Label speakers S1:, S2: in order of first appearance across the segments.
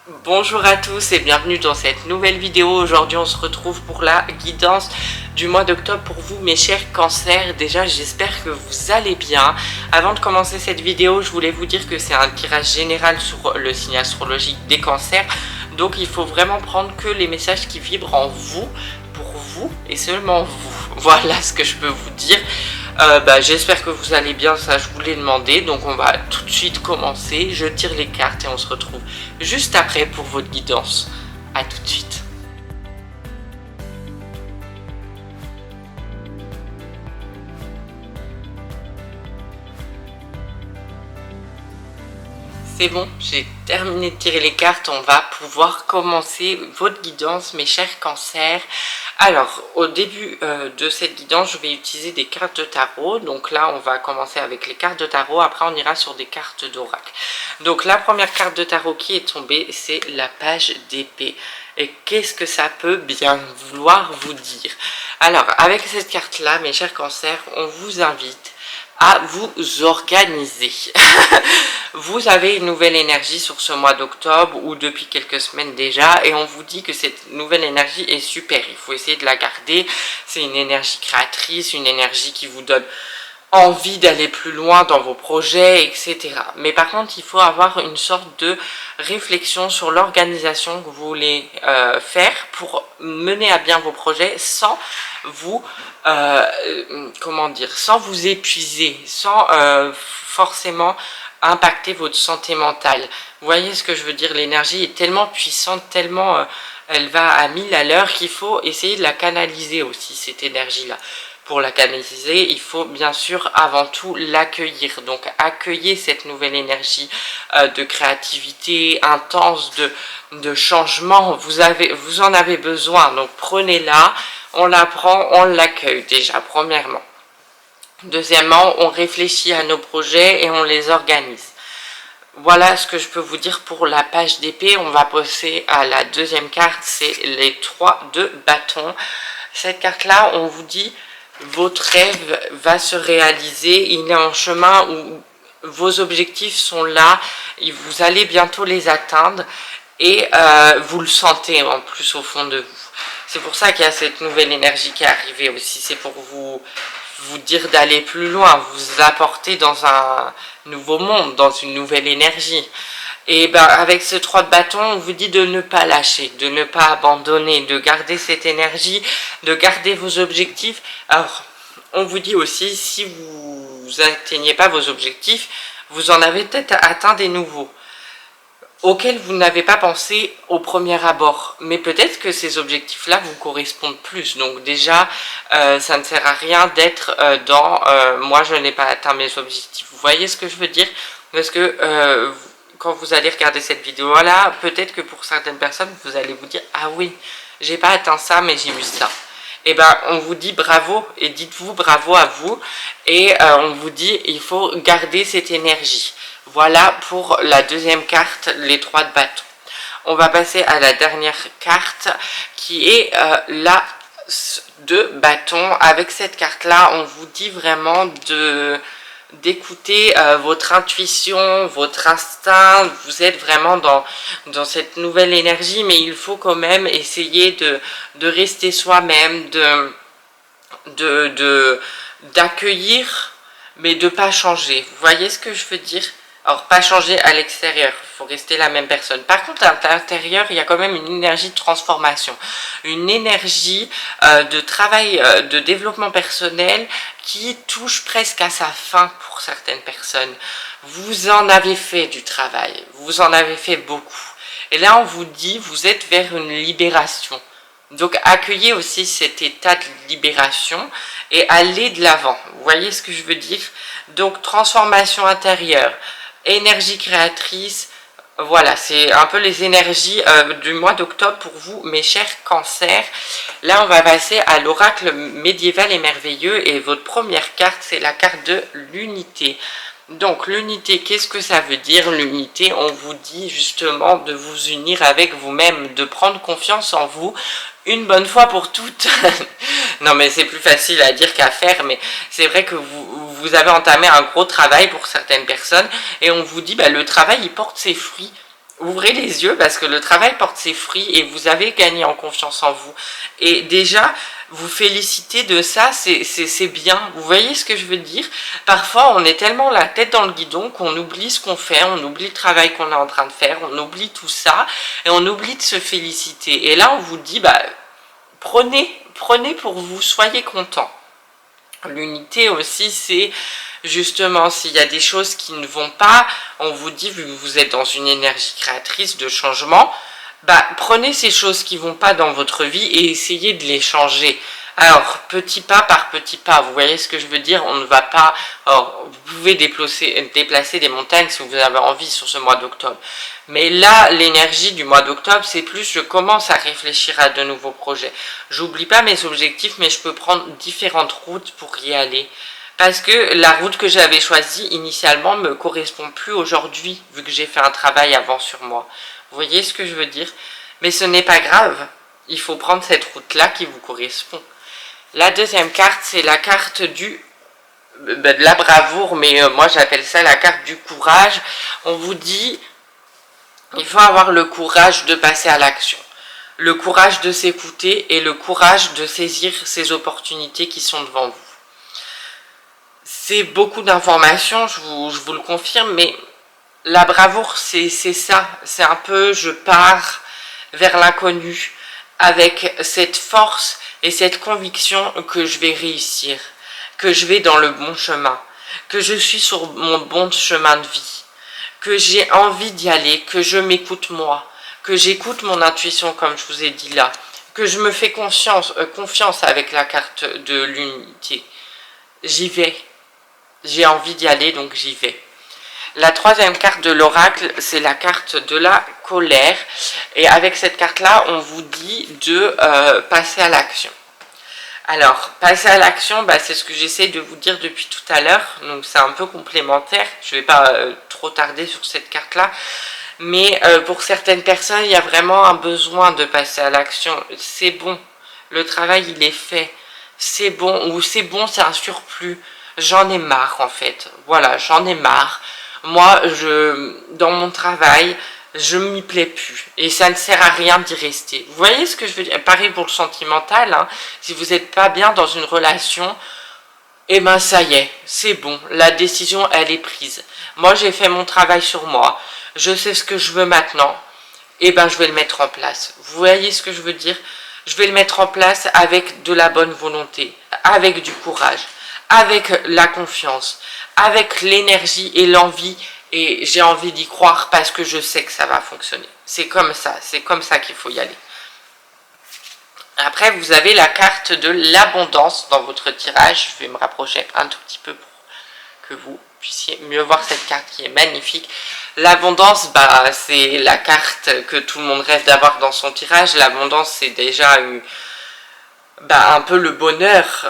S1: Bonjour à tous et bienvenue dans cette nouvelle vidéo. Aujourd'hui on se retrouve pour la guidance du mois d'octobre pour vous mes chers cancers. Déjà j'espère que vous allez bien. Avant de commencer cette vidéo, je voulais vous dire que c'est un tirage général sur le signe astrologique des cancers. Donc il faut vraiment prendre que les messages qui vibrent en vous, pour vous et seulement vous. Voilà ce que je peux vous dire. J'espère que vous allez bien, ça je vous l'ai demandé. Donc on va tout de suite commencer. Je tire les cartes et on se retrouve juste après pour votre guidance. A tout de suite. C'est bon, j'ai terminé de tirer les cartes, on va pouvoir commencer votre guidance mes chers cancers. Alors, au début de cette guidance, je vais utiliser des cartes de tarot. Donc là, on va commencer avec les cartes de tarot, après on ira sur des cartes d'oracle. Donc la première carte de tarot qui est tombée, c'est la page d'épée. Et qu'est-ce que ça peut bien vouloir vous dire? Alors, avec cette carte-là, mes chers cancers, on vous invite à vous organiser. Vous avez une nouvelle énergie sur ce mois d'octobre ou depuis quelques semaines déjà et on vous dit que cette nouvelle énergie est super. Il faut essayer de la garder. C'est une énergie créatrice, une énergie qui vous donne envie d'aller plus loin dans vos projets, etc. Mais par contre, il faut avoir une sorte de réflexion sur l'organisation que vous voulez faire pour mener à bien vos projets sans vous, sans vous épuiser, sans forcément impacter votre santé mentale. Vous voyez ce que je veux dire? L'énergie est tellement puissante, tellement elle va à 1000 à l'heure qu'il faut essayer de la canaliser aussi, cette énergie-là. Pour la canaliser, il faut bien sûr avant tout l'accueillir. Donc accueillez cette nouvelle énergie de créativité intense, de changement. Vous en avez besoin. Donc prenez-la, on la prend, on l'accueille déjà, premièrement. Deuxièmement, on réfléchit à nos projets et on les organise. Voilà ce que je peux vous dire pour la page d'épée. On va passer à la deuxième carte, c'est les 3 de bâton. Cette carte-là, on vous dit votre rêve va se réaliser, il est en chemin où vos objectifs sont là, et vous allez bientôt les atteindre et vous le sentez en plus au fond de vous. C'est pour ça qu'il y a cette nouvelle énergie qui est arrivée aussi, c'est pour vous dire d'aller plus loin, vous apporter dans un nouveau monde, dans une nouvelle énergie. Et ben avec ce 3 de bâton, on vous dit de ne pas lâcher, de ne pas abandonner, de garder cette énergie, de garder vos objectifs. Alors, on vous dit aussi, si vous n'atteignez pas vos objectifs, vous en avez peut-être atteint des nouveaux, auxquels vous n'avez pas pensé au premier abord. Mais peut-être que ces objectifs-là vous correspondent plus. Donc déjà, ça ne sert à rien d'être dans moi je n'ai pas atteint mes objectifs. Vous voyez ce que je veux dire? Parce que quand vous allez regarder cette vidéo-là, peut-être que pour certaines personnes, vous allez vous dire « Ah oui, j'ai pas atteint ça, mais j'ai eu ça ». Et ben on vous dit bravo et dites-vous bravo à vous et on vous dit il faut garder cette énergie. Voilà pour la deuxième carte, les 3 de bâton. On va passer à la dernière carte qui est la de bâton. Avec cette carte-là, on vous dit vraiment d'écouter votre intuition, votre instinct. Vous êtes vraiment dans cette nouvelle énergie, mais il faut quand même essayer de rester soi-même, d'accueillir, mais de ne pas changer. Vous voyez ce que je veux dire? Alors, pas changer à l'extérieur, il faut rester la même personne. Par contre, à l'intérieur, il y a quand même une énergie de transformation, une énergie de travail, de développement personnel qui touche presque à sa fin pour certaines personnes. Vous en avez fait du travail, vous en avez fait beaucoup. Et là, on vous dit, vous êtes vers une libération. Donc accueillez aussi cet état de libération et allez de l'avant. Vous voyez ce que je veux dire? Donc transformation intérieure, énergie créatrice, voilà, c'est un peu les énergies du mois d'octobre pour vous, mes chers cancers. Là, on va passer à l'oracle médiéval et merveilleux et votre première carte, c'est la carte de l'unité. Donc l'unité, qu'est-ce que ça veut dire? L'unité, on vous dit justement de vous unir avec vous-même, de prendre confiance en vous une bonne fois pour toutes. Non mais c'est plus facile à dire qu'à faire, mais c'est vrai que vous avez entamé un gros travail pour certaines personnes et on vous dit le travail il porte ses fruits. ouvrez les yeux parce que le travail porte ses fruits et vous avez gagné en confiance en vous. Et déjà, vous féliciter de ça, c'est bien. Vous voyez ce que je veux dire? Parfois, on est tellement la tête dans le guidon qu'on oublie ce qu'on fait, on oublie le travail qu'on est en train de faire, on oublie tout ça et on oublie de se féliciter. Et là, on vous dit, bah, prenez pour vous, soyez content. L'unité aussi, c'est justement s'il y a des choses qui ne vont pas, on vous dit, vu que vous êtes dans une énergie créatrice de changement, bah, prenez ces choses qui ne vont pas dans votre vie et essayez de les changer. Alors, petit pas par petit pas, vous voyez ce que je veux dire? On ne va pas... Alors, vous pouvez déplacer des montagnes si vous avez envie sur ce mois d'octobre. Mais là, l'énergie du mois d'octobre, c'est plus je commence à réfléchir à de nouveaux projets. J'oublie pas mes objectifs, mais je peux prendre différentes routes pour y aller. Parce que la route que j'avais choisie initialement me correspond plus aujourd'hui, vu que j'ai fait un travail avant sur moi. Vous voyez ce que je veux dire? Mais ce n'est pas grave. Il faut prendre cette route-là qui vous correspond. La deuxième carte, c'est la carte de la bravoure, mais moi j'appelle ça la carte du courage. On vous dit, il faut avoir le courage de passer à l'action, le courage de s'écouter et le courage de saisir ces opportunités qui sont devant vous. C'est beaucoup d'informations, je vous le confirme, mais la bravoure, c'est ça. C'est un peu, je pars vers l'inconnu avec cette force et cette conviction que je vais réussir, que je vais dans le bon chemin, que je suis sur mon bon chemin de vie, que j'ai envie d'y aller, que je m'écoute moi, que j'écoute mon intuition comme je vous ai dit là, que je me fais confiance avec la carte de l'unité. J'y vais. J'ai envie d'y aller, donc j'y vais. La troisième carte de l'oracle, c'est la carte de la colère. Et avec cette carte-là, on vous dit de passer à l'action. Alors, passer à l'action, bah, c'est ce que j'essaie de vous dire depuis tout à l'heure. Donc, c'est un peu complémentaire. Je ne vais pas trop tarder sur cette carte-là. Mais pour certaines personnes, il y a vraiment un besoin de passer à l'action. C'est bon. Le travail, il est fait. C'est bon. Ou c'est bon, c'est un surplus. J'en ai marre, en fait. Voilà, j'en ai marre. Moi, dans mon travail, je m'y plais plus. Et ça ne sert à rien d'y rester. Vous voyez ce que je veux dire? Pareil pour le sentimental. Hein. Si vous n'êtes pas bien dans une relation, eh ben ça y est, c'est bon. La décision, elle est prise. Moi, j'ai fait mon travail sur moi. Je sais ce que je veux maintenant. Eh ben, je vais le mettre en place. Vous voyez ce que je veux dire? Je vais le mettre en place avec de la bonne volonté, avec du courage, avec la confiance, avec l'énergie et l'envie, et j'ai envie d'y croire parce que je sais que ça va fonctionner. C'est comme ça qu'il faut y aller. Après, vous avez la carte de l'abondance dans votre tirage. Je vais me rapprocher un tout petit peu pour que vous puissiez mieux voir cette carte qui est magnifique. L'abondance, bah, c'est la carte que tout le monde rêve d'avoir dans son tirage. L'abondance, c'est déjà un peu le bonheur.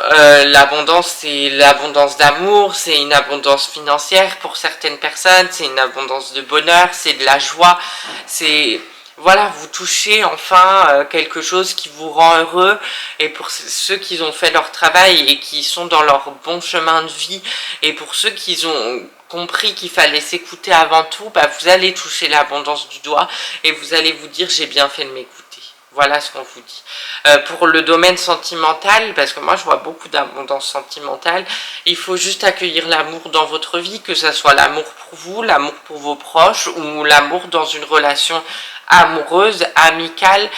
S1: L'abondance, c'est l'abondance d'amour, c'est une abondance financière pour certaines personnes, c'est une abondance de bonheur, c'est de la joie, c'est... Voilà, vous touchez enfin quelque chose qui vous rend heureux, et pour ceux qui ont fait leur travail et qui sont dans leur bon chemin de vie, et pour ceux qui ont compris qu'il fallait s'écouter avant tout, bah, vous allez toucher l'abondance du doigt et vous allez vous dire j'ai bien fait de m'écouter. Voilà ce qu'on vous dit. Pour le domaine sentimental, parce que moi je vois beaucoup d'abondance sentimentale, il faut juste accueillir l'amour dans votre vie, que ce soit l'amour pour vous, l'amour pour vos proches ou l'amour dans une relation amoureuse, amicale.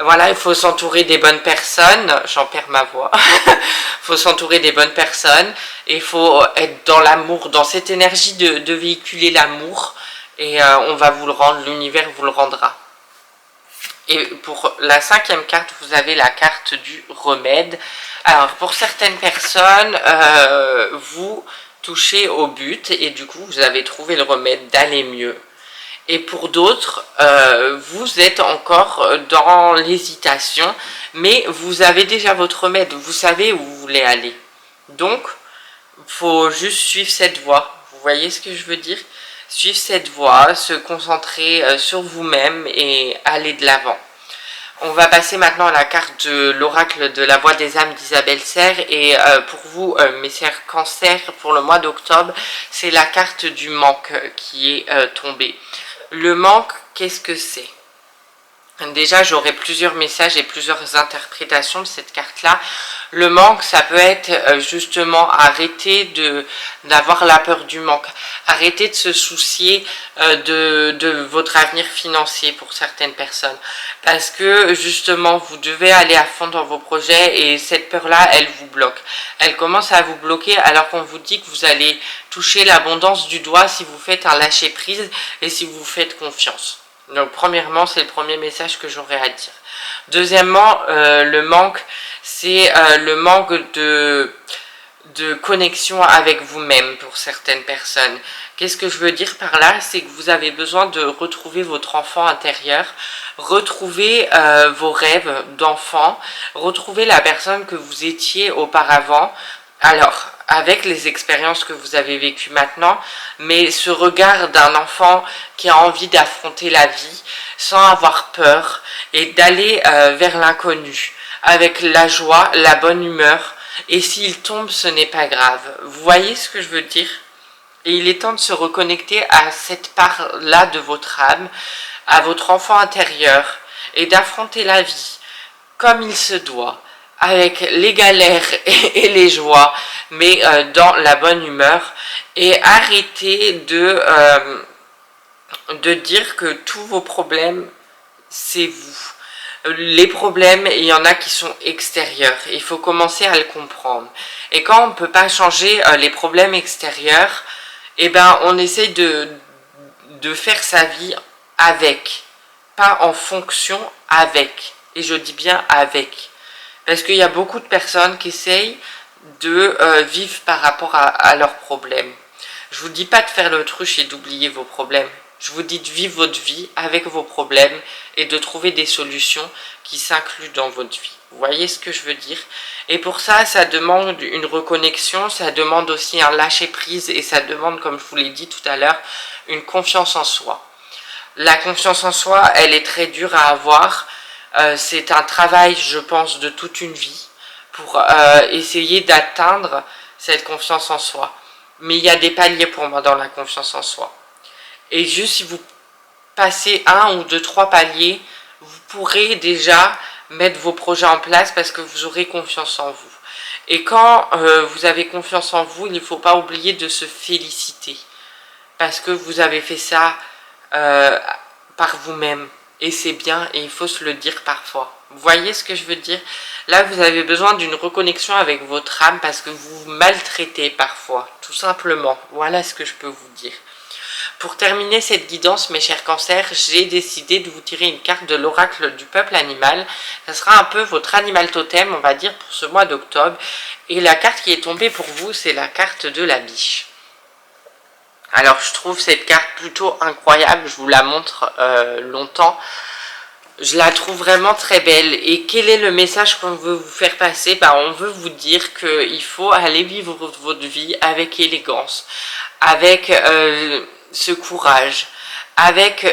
S1: Voilà, il faut s'entourer des bonnes personnes, j'en perds ma voix, il faut s'entourer des bonnes personnes, et il faut être dans l'amour, dans cette énergie de véhiculer l'amour, et on va vous le rendre, l'univers vous le rendra. Et pour la cinquième carte, vous avez la carte du remède. Alors, pour certaines personnes, vous touchez au but et du coup, vous avez trouvé le remède d'aller mieux. Et pour d'autres, vous êtes encore dans l'hésitation, mais vous avez déjà votre remède, vous savez où vous voulez aller. Donc, il faut juste suivre cette voie. Vous voyez ce que je veux dire? Suivre cette voie, se concentrer sur vous-même et aller de l'avant. On va passer maintenant à la carte de l'oracle de la voix des âmes d'Isabelle Serre. Et pour vous, mes chers cancers, pour le mois d'octobre, c'est la carte du manque qui est tombée. Le manque qu'est-ce que c'est? Déjà, j'aurai plusieurs messages et plusieurs interprétations de cette carte-là. Le manque, ça peut être justement arrêter d'avoir la peur du manque. Arrêter de se soucier de votre avenir financier pour certaines personnes. Parce que justement, vous devez aller à fond dans vos projets et cette peur-là, elle vous bloque. Elle commence à vous bloquer alors qu'on vous dit que vous allez toucher l'abondance du doigt si vous faites un lâcher-prise et si vous faites confiance. Donc premièrement, c'est le premier message que j'aurais à dire. Deuxièmement, le manque, c'est le manque de connexion avec vous-même pour certaines personnes. Qu'est-ce que je veux dire par là? C'est que vous avez besoin de retrouver votre enfant intérieur, retrouver vos rêves d'enfant, retrouver la personne que vous étiez auparavant. Alors, avec les expériences que vous avez vécues maintenant, mais ce regard d'un enfant qui a envie d'affronter la vie sans avoir peur et d'aller vers l'inconnu, avec la joie, la bonne humeur, et s'il tombe, ce n'est pas grave. Vous voyez ce que je veux dire? Et il est temps de se reconnecter à cette part-là de votre âme, à votre enfant intérieur, et d'affronter la vie comme il se doit, avec les galères et les joies, mais dans la bonne humeur, et arrêter de dire que tous vos problèmes, c'est vous. Les problèmes, il y en a qui sont extérieurs. Il faut commencer à le comprendre. Et quand on ne peut pas changer les problèmes extérieurs, eh ben, on essaye de faire sa vie avec, pas en fonction, avec. Et je dis bien avec. Parce qu'il y a beaucoup de personnes qui essayent de vivre par rapport à leurs problèmes. Je vous dis pas de faire l'autruche et d'oublier vos problèmes. Je vous dis de vivre votre vie avec vos problèmes et de trouver des solutions qui s'incluent dans votre vie. Vous voyez ce que je veux dire? Et pour ça, ça demande une reconnexion, ça demande aussi un lâcher-prise et ça demande, comme je vous l'ai dit tout à l'heure, une confiance en soi. La confiance en soi, elle est très dure à avoir. C'est un travail, je pense, de toute une vie pour essayer d'atteindre cette confiance en soi. Mais il y a des paliers pour moi dans la confiance en soi. Et juste si vous passez 1 ou 2, 3 paliers, vous pourrez déjà mettre vos projets en place parce que vous aurez confiance en vous. Et quand vous avez confiance en vous, il ne faut pas oublier de se féliciter. Parce que vous avez fait ça par vous-même. Et c'est bien et il faut se le dire parfois. Vous voyez ce que je veux dire? Là, vous avez besoin d'une reconnexion avec votre âme parce que vous vous maltraitez parfois. Tout simplement. Voilà ce que je peux vous dire. Pour terminer cette guidance, mes chers cancers, j'ai décidé de vous tirer une carte de l'oracle du peuple animal. Ça sera un peu votre animal totem, on va dire, pour ce mois d'octobre. Et la carte qui est tombée pour vous, c'est la carte de la biche. Alors, je trouve cette carte plutôt incroyable, je vous la montre longtemps. Je la trouve vraiment très belle. Et quel est le message qu'on veut vous faire passer? On veut vous dire qu'il faut aller vivre votre vie avec élégance, avec ce courage, avec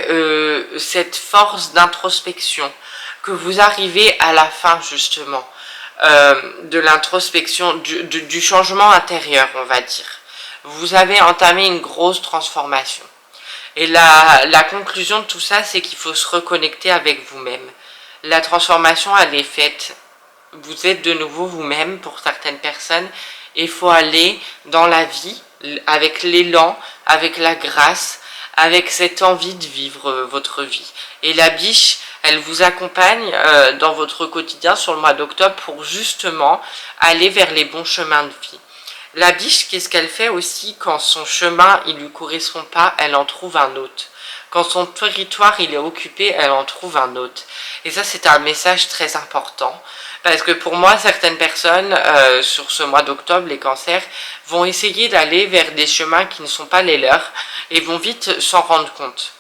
S1: cette force d'introspection, que vous arrivez à la fin justement de l'introspection, du changement intérieur, on va dire. Vous avez entamé une grosse transformation. Et la conclusion de tout ça, c'est qu'il faut se reconnecter avec vous-même. La transformation, elle est faite. Vous êtes de nouveau vous-même pour certaines personnes. Et il faut aller dans la vie avec l'élan, avec la grâce, avec cette envie de vivre votre vie. Et la biche, elle vous accompagne dans votre quotidien sur le mois d'octobre pour justement aller vers les bons chemins de vie. La biche, qu'est-ce qu'elle fait aussi quand son chemin il lui correspond pas, elle en trouve un autre. Quand son territoire il est occupé, elle en trouve un autre. Et ça c'est un message très important. Parce que pour moi, certaines personnes, sur ce mois d'octobre, les cancers, vont essayer d'aller vers des chemins qui ne sont pas les leurs et vont vite s'en rendre compte.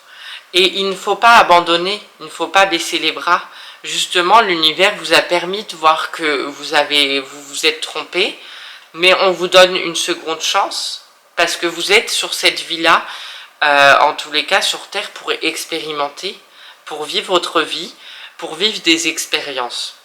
S1: Et il ne faut pas abandonner, il ne faut pas baisser les bras. Justement, l'univers vous a permis de voir que vous vous êtes trompé, mais on vous donne une seconde chance parce que vous êtes sur cette vie-là, en tous les cas sur Terre, pour expérimenter, pour vivre votre vie, pour vivre des expériences.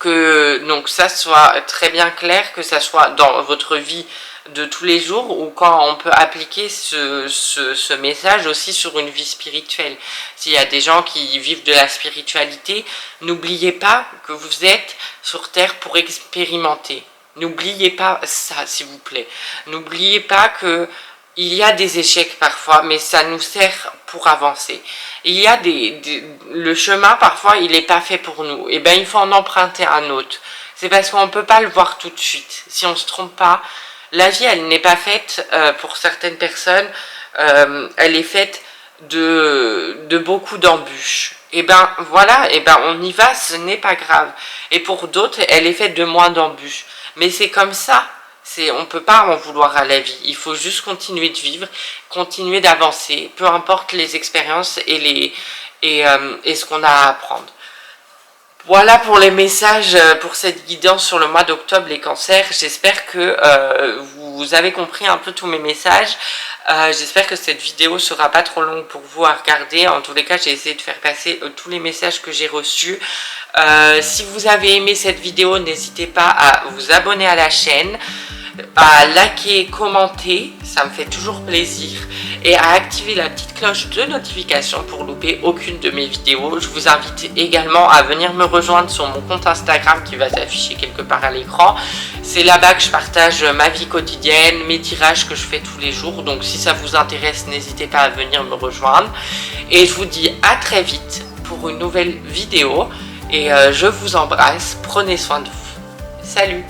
S1: Donc ça soit très bien clair, que ça soit dans votre vie de tous les jours ou quand on peut appliquer ce message aussi sur une vie spirituelle. S'il y a des gens qui vivent de la spiritualité, n'oubliez pas que vous êtes sur Terre pour expérimenter. N'oubliez pas ça, s'il vous plaît. N'oubliez pas que il y a des échecs parfois, mais ça nous sert pour avancer. Il y a le chemin, parfois, il n'est pas fait pour nous. Et bien, il faut en emprunter un autre. C'est parce qu'on ne peut pas le voir tout de suite. Si on ne se trompe pas, la vie, elle n'est pas faite, pour certaines personnes, elle est faite de beaucoup d'embûches. Et ben voilà, et ben on y va, ce n'est pas grave. Et pour d'autres, elle est faite de moins d'embûches. Mais c'est comme ça. On ne peut pas en vouloir à la vie. Il faut juste continuer de vivre, continuer d'avancer, peu importe les expériences et ce qu'on a à apprendre. Voilà pour les messages, pour cette guidance sur le mois d'octobre, les cancers. J'espère que vous avez compris un peu tous mes messages. J'espère que cette vidéo sera pas trop longue pour vous à regarder. En tous les cas, j'ai essayé de faire passer tous les messages que j'ai reçus. Si vous avez aimé cette vidéo, n'hésitez pas à vous abonner à la chaîne, à liker, commenter, ça me fait toujours plaisir, et à activer la petite cloche de notification pour louper aucune de mes vidéos. Je vous invite également à venir me rejoindre sur mon compte Instagram qui va s'afficher quelque part à l'écran. C'est là-bas que je partage ma vie quotidienne, mes tirages que je fais tous les jours, donc si ça vous intéresse, n'hésitez pas à venir me rejoindre. Et je vous dis à très vite pour une nouvelle vidéo, et je vous embrasse, prenez soin de vous. Salut!